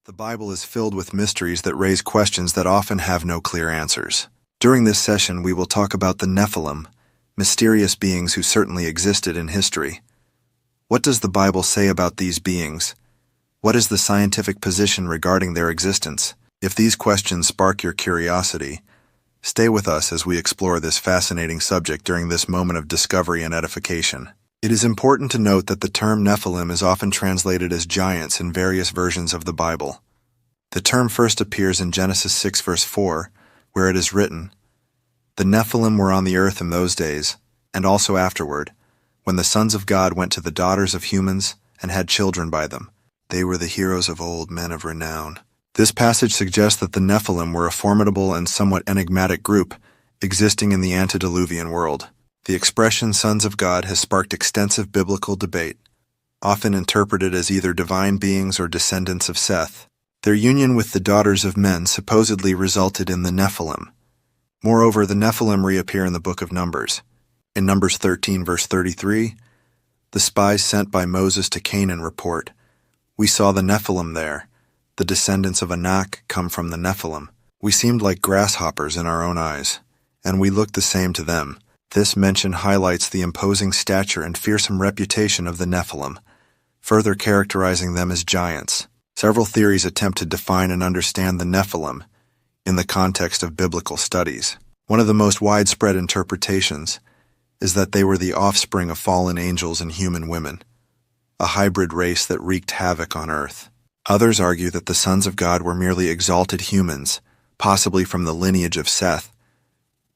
The Bible is filled with mysteries that raise questions that often have no clear answers. During this session, we will talk about the Nephilim, mysterious beings who certainly existed in history. What does the Bible say about these beings? What is the scientific position regarding their existence? If these questions spark your curiosity, stay with us as we explore this fascinating subject during this moment of discovery and edification. It is important to note that the term Nephilim is often translated as giants in various versions of the Bible. The term first appears in Genesis 6 verse 4, where it is written, "The Nephilim were on the earth in those days, and also afterward, when the sons of God went to the daughters of humans and had children by them. They were the heroes of old, men of renown." This passage suggests that the Nephilim were a formidable and somewhat enigmatic group existing in the antediluvian world. The expression sons of God has sparked extensive biblical debate, often interpreted as either divine beings or descendants of Seth. Their union with the daughters of men supposedly resulted in the Nephilim. Moreover, the Nephilim reappear in the book of Numbers. In Numbers 13 verse 33, the spies sent by Moses to Canaan report, "We saw the Nephilim there. The descendants of Anak come from the Nephilim. We seemed like grasshoppers in our own eyes, and we looked the same to them." This mention highlights the imposing stature and fearsome reputation of the Nephilim, further characterizing them as giants. Several theories attempt to define and understand the Nephilim in the context of biblical studies. One of the most widespread interpretations is that they were the offspring of fallen angels and human women, a hybrid race that wreaked havoc on earth. Others argue that the sons of God were merely exalted humans, possibly from the lineage of Seth,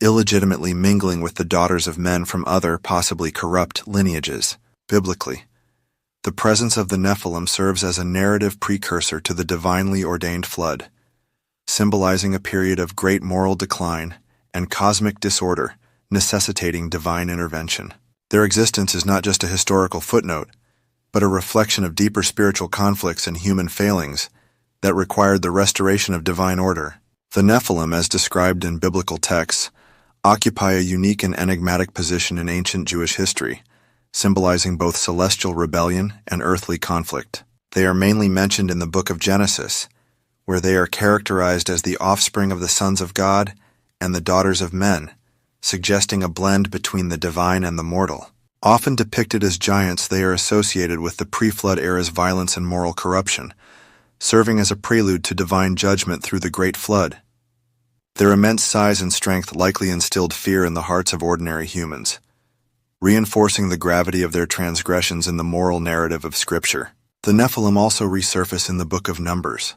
illegitimately mingling with the daughters of men from other, possibly corrupt, lineages. Biblically, the presence of the Nephilim serves as a narrative precursor to the divinely ordained flood, symbolizing a period of great moral decline and cosmic disorder necessitating divine intervention. Their existence is not just a historical footnote, but a reflection of deeper spiritual conflicts and human failings that required the restoration of divine order. The Nephilim, as described in biblical texts, occupy a unique and enigmatic position in ancient Jewish history, symbolizing both celestial rebellion and earthly conflict. They are mainly mentioned in the book of Genesis, where they are characterized as the offspring of the sons of God and the daughters of men, suggesting a blend between the divine and the mortal. Often depicted as giants, they are associated with the pre-flood era's violence and moral corruption, serving as a prelude to divine judgment through the Great Flood. Their immense size and strength likely instilled fear in the hearts of ordinary humans, reinforcing the gravity of their transgressions in the moral narrative of Scripture. The Nephilim also resurface in the book of Numbers,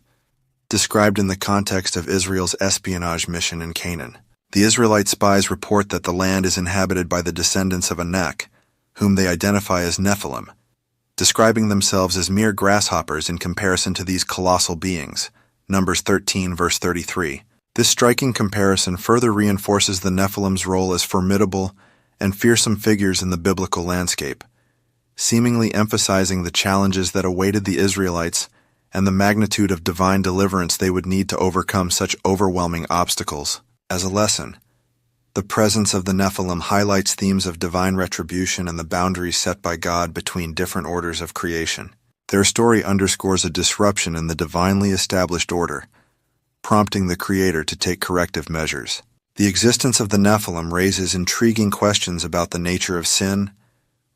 described in the context of Israel's espionage mission in Canaan. The Israelite spies report that the land is inhabited by the descendants of Anak, whom they identify as Nephilim, describing themselves as mere grasshoppers in comparison to these colossal beings. Numbers 13 verse 33. This striking comparison further reinforces the Nephilim's role as formidable and fearsome figures in the biblical landscape, seemingly emphasizing the challenges that awaited the Israelites and the magnitude of divine deliverance they would need to overcome such overwhelming obstacles. As a lesson, the presence of the Nephilim highlights themes of divine retribution and the boundaries set by God between different orders of creation. Their story underscores a disruption in the divinely established order, prompting the Creator to take corrective measures. The existence of the Nephilim raises intriguing questions about the nature of sin,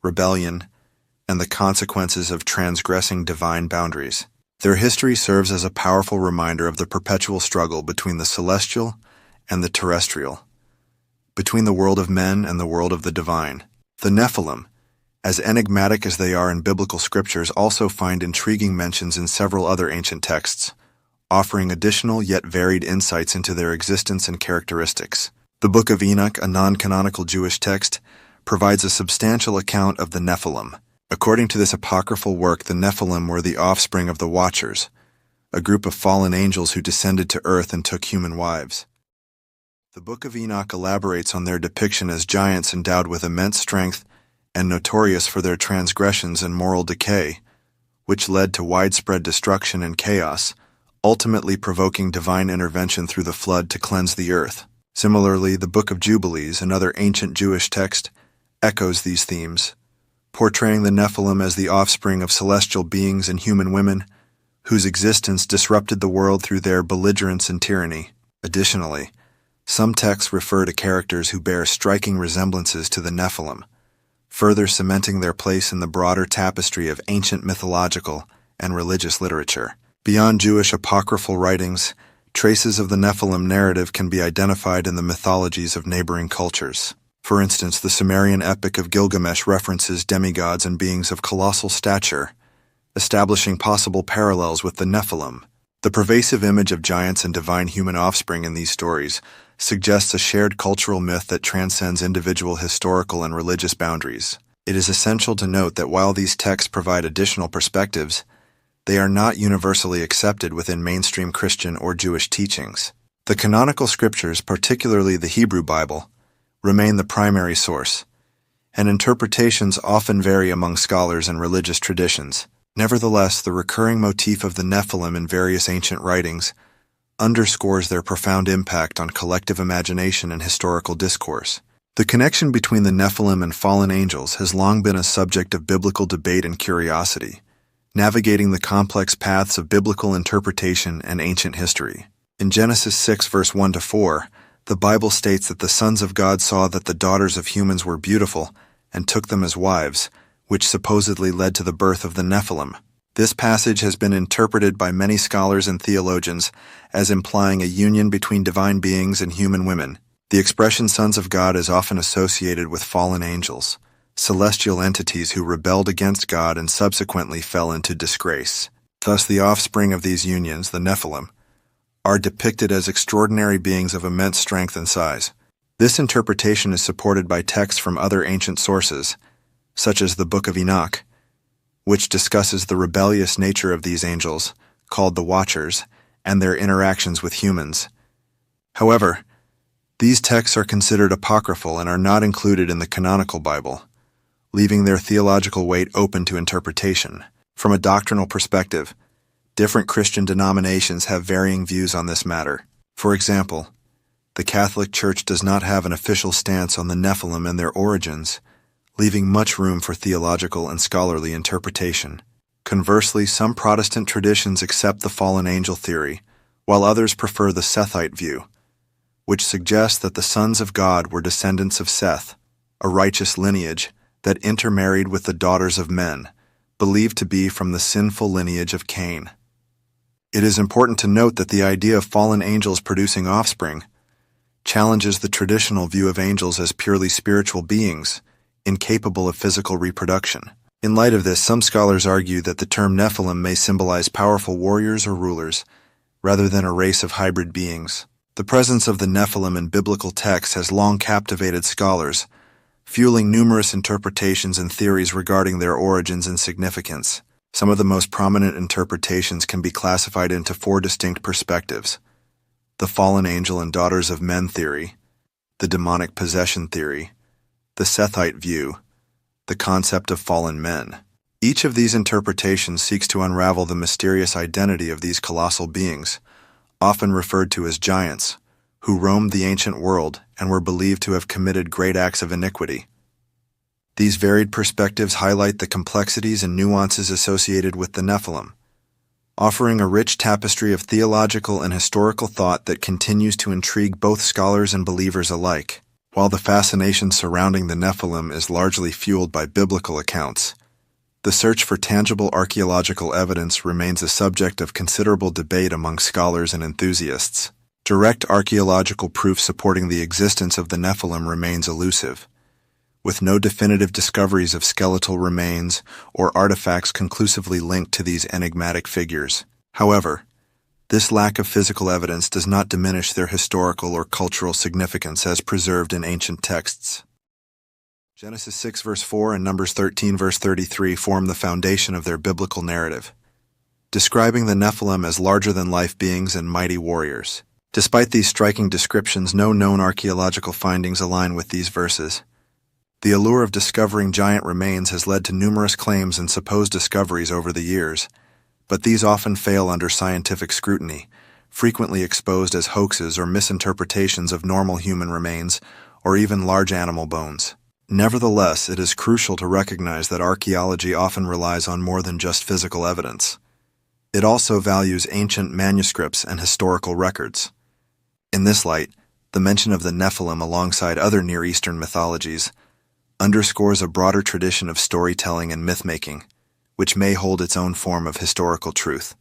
rebellion, and the consequences of transgressing divine boundaries. Their history serves as a powerful reminder of the perpetual struggle between the celestial and the terrestrial, between the world of men and the world of the divine. The Nephilim, as enigmatic as they are in biblical scriptures, also find intriguing mentions in several other ancient texts, offering additional yet varied insights into their existence and characteristics. The Book of Enoch, a non-canonical Jewish text, provides a substantial account of the Nephilim. According to this apocryphal work, the Nephilim were the offspring of the Watchers, a group of fallen angels who descended to earth and took human wives. The Book of Enoch elaborates on their depiction as giants endowed with immense strength and notorious for their transgressions and moral decay, which led to widespread destruction and chaos, ultimately provoking divine intervention through the flood to cleanse the earth. Similarly, the Book of Jubilees, another ancient Jewish text, echoes these themes, portraying the Nephilim as the offspring of celestial beings and human women whose existence disrupted the world through their belligerence and tyranny. Additionally, some texts refer to characters who bear striking resemblances to the Nephilim, further cementing their place in the broader tapestry of ancient mythological and religious literature. Beyond Jewish apocryphal writings, traces of the Nephilim narrative can be identified in the mythologies of neighboring cultures. For instance, the Sumerian epic of Gilgamesh references demigods and beings of colossal stature, establishing possible parallels with the Nephilim. The pervasive image of giants and divine human offspring in these stories suggests a shared cultural myth that transcends individual historical and religious boundaries. It is essential to note that while these texts provide additional perspectives, they are not universally accepted within mainstream Christian or Jewish teachings. The canonical scriptures, particularly the Hebrew Bible, remain the primary source, and interpretations often vary among scholars and religious traditions. Nevertheless, the recurring motif of the Nephilim in various ancient writings underscores their profound impact on collective imagination and historical discourse. The connection between the Nephilim and fallen angels has long been a subject of biblical debate and curiosity, navigating the complex paths of biblical interpretation and ancient history. In Genesis 6 verse 1-4, the Bible states that the sons of God saw that the daughters of humans were beautiful and took them as wives, which supposedly led to the birth of the Nephilim. This passage has been interpreted by many scholars and theologians as implying a union between divine beings and human women. The expression sons of God is often associated with fallen angels, celestial entities who rebelled against God and subsequently fell into disgrace. Thus, the offspring of these unions, the Nephilim, are depicted as extraordinary beings of immense strength and size. This interpretation is supported by texts from other ancient sources, such as the Book of Enoch, which discusses the rebellious nature of these angels, called the Watchers, and their interactions with humans. However, these texts are considered apocryphal and are not included in the canonical Bible, leaving their theological weight open to interpretation. From a doctrinal perspective, different Christian denominations have varying views on this matter. For example, the Catholic Church does not have an official stance on the Nephilim and their origins, leaving much room for theological and scholarly interpretation. Conversely, some Protestant traditions accept the fallen angel theory, while others prefer the Sethite view, which suggests that the sons of God were descendants of Seth, a righteous lineage that intermarried with the daughters of men, believed to be from the sinful lineage of Cain. It is important to note that the idea of fallen angels producing offspring challenges the traditional view of angels as purely spiritual beings, incapable of physical reproduction. In light of this, some scholars argue that the term Nephilim may symbolize powerful warriors or rulers, rather than a race of hybrid beings. The presence of the Nephilim in biblical texts has long captivated scholars, fueling numerous interpretations and theories regarding their origins and significance. Some of the most prominent interpretations can be classified into four distinct perspectives: the fallen angel and daughters of men theory, the demonic possession theory, the Sethite view, the concept of fallen men. Each of these interpretations seeks to unravel the mysterious identity of these colossal beings, often referred to as giants, who roamed the ancient world and were believed to have committed great acts of iniquity. These varied perspectives highlight the complexities and nuances associated with the Nephilim, offering a rich tapestry of theological and historical thought that continues to intrigue both scholars and believers alike. While the fascination surrounding the Nephilim is largely fueled by biblical accounts, the search for tangible archaeological evidence remains a subject of considerable debate among scholars and enthusiasts. Direct archaeological proof supporting the existence of the Nephilim remains elusive, with no definitive discoveries of skeletal remains or artifacts conclusively linked to these enigmatic figures. However, this lack of physical evidence does not diminish their historical or cultural significance as preserved in ancient texts. Genesis 6 verse 4 and Numbers 13 verse 33 form the foundation of their biblical narrative, describing the Nephilim as larger-than-life beings and mighty warriors. Despite these striking descriptions, no known archaeological findings align with these verses. The allure of discovering giant remains has led to numerous claims and supposed discoveries over the years, but these often fail under scientific scrutiny, frequently exposed as hoaxes or misinterpretations of normal human remains or even large animal bones. Nevertheless, it is crucial to recognize that archaeology often relies on more than just physical evidence. It also values ancient manuscripts and historical records. In this light, the mention of the Nephilim alongside other Near Eastern mythologies underscores a broader tradition of storytelling and myth-making, which may hold its own form of historical truth,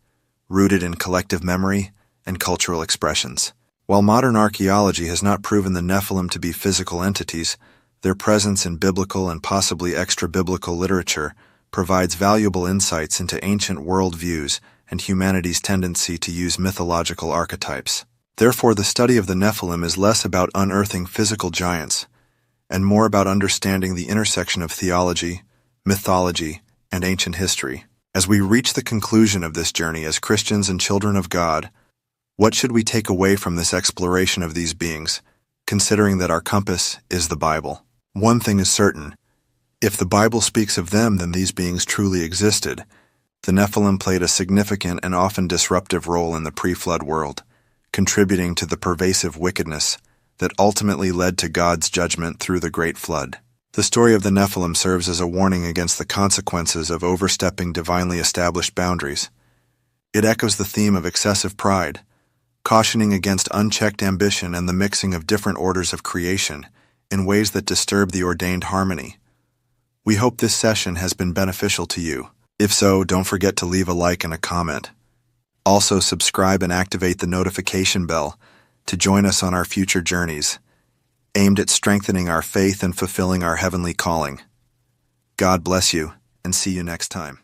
rooted in collective memory and cultural expressions. While modern archaeology has not proven the Nephilim to be physical entities, their presence in biblical and possibly extra-biblical literature provides valuable insights into ancient worldviews and humanity's tendency to use mythological archetypes. Therefore, the study of the Nephilim is less about unearthing physical giants and more about understanding the intersection of theology, mythology, and ancient history. As we reach the conclusion of this journey as Christians and children of God, what should we take away from this exploration of these beings, considering that our compass is the Bible? One thing is certain: if the Bible speaks of them, then these beings truly existed. The Nephilim played a significant and often disruptive role in the pre-flood world, contributing to the pervasive wickedness that ultimately led to God's judgment through the Great Flood. The story of the Nephilim serves as a warning against the consequences of overstepping divinely established boundaries. It echoes the theme of excessive pride, cautioning against unchecked ambition and the mixing of different orders of creation in ways that disturb the ordained harmony. We hope this session has been beneficial to you. If so, don't forget to leave a like and a comment. Also, subscribe and activate the notification bell to join us on our future journeys, aimed at strengthening our faith and fulfilling our heavenly calling. God bless you, and see you next time.